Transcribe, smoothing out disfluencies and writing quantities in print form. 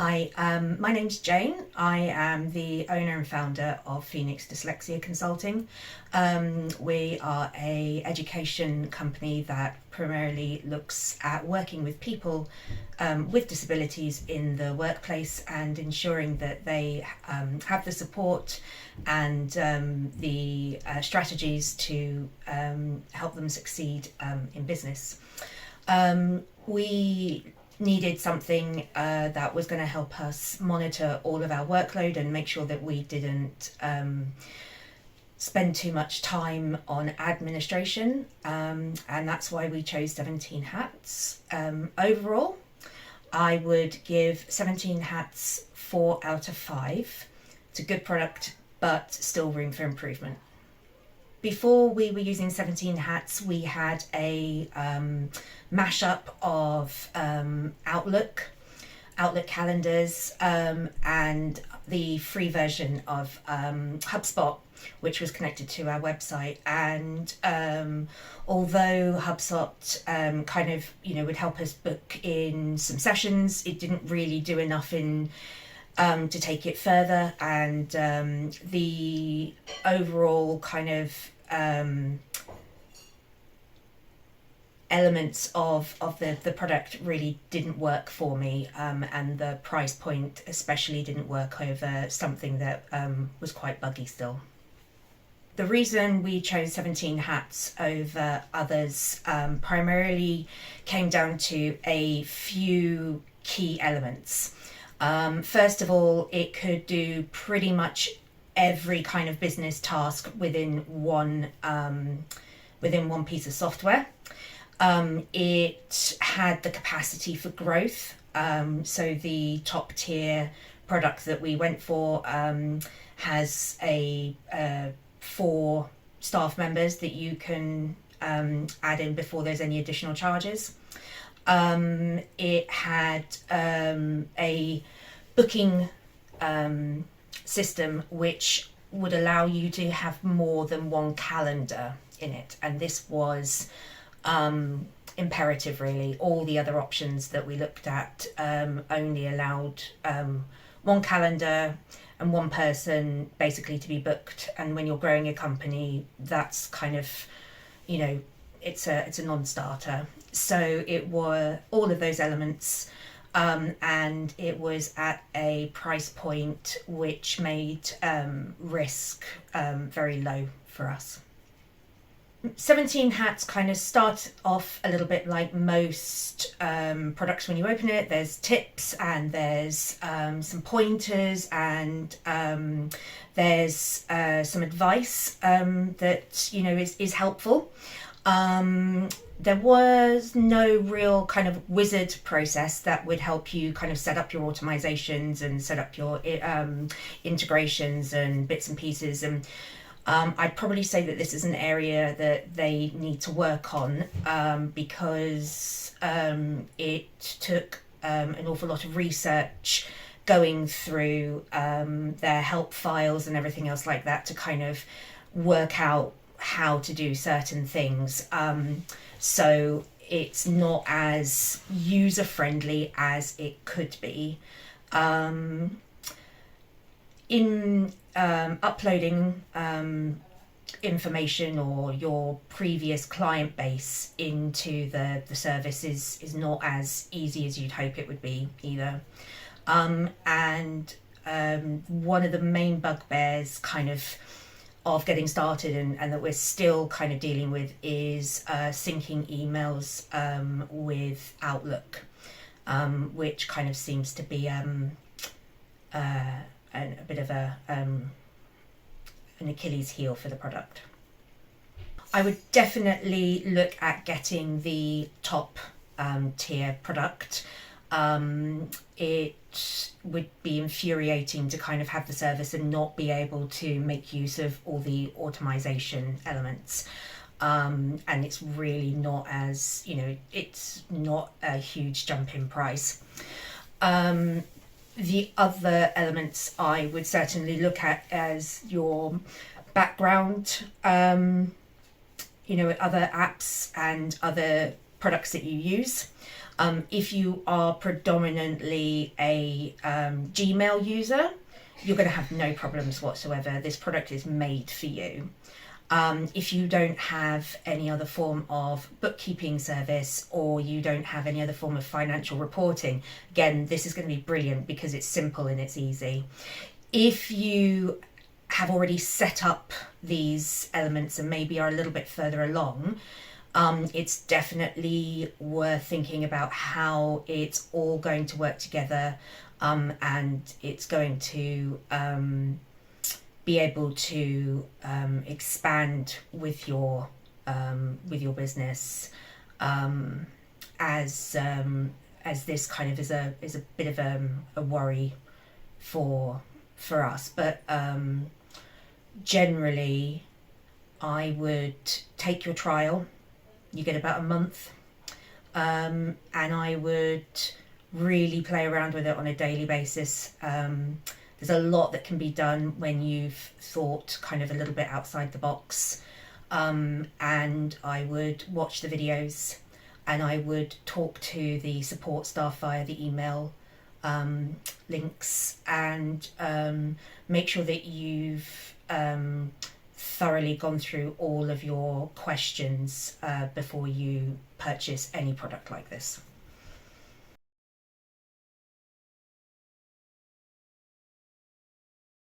Hi, my name's Jane. I am the owner and founder of Phoenix Dyslexia Consulting. We are a education company that primarily looks at working with people with disabilities in the workplace and ensuring that they have the support and the strategies to help them succeed in business. We needed something that was going to help us monitor all of our workload and make sure that we didn't spend too much time on administration, and that's why we chose 17 Hats. Overall, I would give 17 Hats 4 out of 5. It's a good product, but still room for improvement. Before we were using 17 Hats, we had a mashup of Outlook calendars, and the free version of HubSpot, which was connected to our website. And although HubSpot kind of would help us book in some sessions, it didn't really do enough in to take it further, and the overall kind of elements of the product really didn't work for me, and the price point especially didn't work over something that was quite buggy still. The reason we chose 17 Hats over others primarily came down to a few key elements. First of all, it could do pretty much every kind of business task within one piece of software. It had the capacity for growth. So the top tier product that we went for has a 4 staff members that you can add in before there's any additional charges. It had a booking system which would allow you to have more than one calendar in it, and this was imperative really. All the other options that we looked at only allowed one calendar and one person basically to be booked, and when you're growing a company, that's kind of it's a non-starter. So it were all of those elements, and it was at a price point which made risk very low for us. 17 Hats kind of start off a little bit like most products. When you open it, there's tips and there's some pointers, and there's some advice that is helpful. There was no real kind of wizard process that would help you kind of set up your automizations and set up your integrations and bits and pieces. And I'd probably say that this is an area that they need to work on, because it took an awful lot of research going through their help files and everything else like that to kind of work out how to do certain things. So it's not as user friendly as it could be. In uploading information or your previous client base into the service is not as easy as you'd hope it would be either. And one of the main bugbears kind of getting started and that we're still kind of dealing with is syncing emails with Outlook, which kind of seems to be a bit of an Achilles heel for the product. I would definitely look at getting the top tier product. It would be infuriating to kind of have the service and not be able to make use of all the automation elements. And it's really not as, it's not a huge jump in price. The other elements I would certainly look at as your background, other apps and other products that you use. If you are predominantly a Gmail user, you're going to have no problems whatsoever. This product is made for you. If you don't have any other form of bookkeeping service, or you don't have any other form of financial reporting, again, this is going to be brilliant because it's simple and it's easy. If you have already set up these elements and maybe are a little bit further along, it's definitely worth thinking about how it's all going to work together, and it's going to be able to expand with your business, as this kind of is a bit of a worry for us. But generally, I would take your trial. You get about a month, and I would really play around with it on a daily basis. There's a lot that can be done when you've thought kind of a little bit outside the box, and I would watch the videos, and I would talk to the support staff via the email links, and make sure that you've thoroughly gone through all of your questions before you purchase any product like this.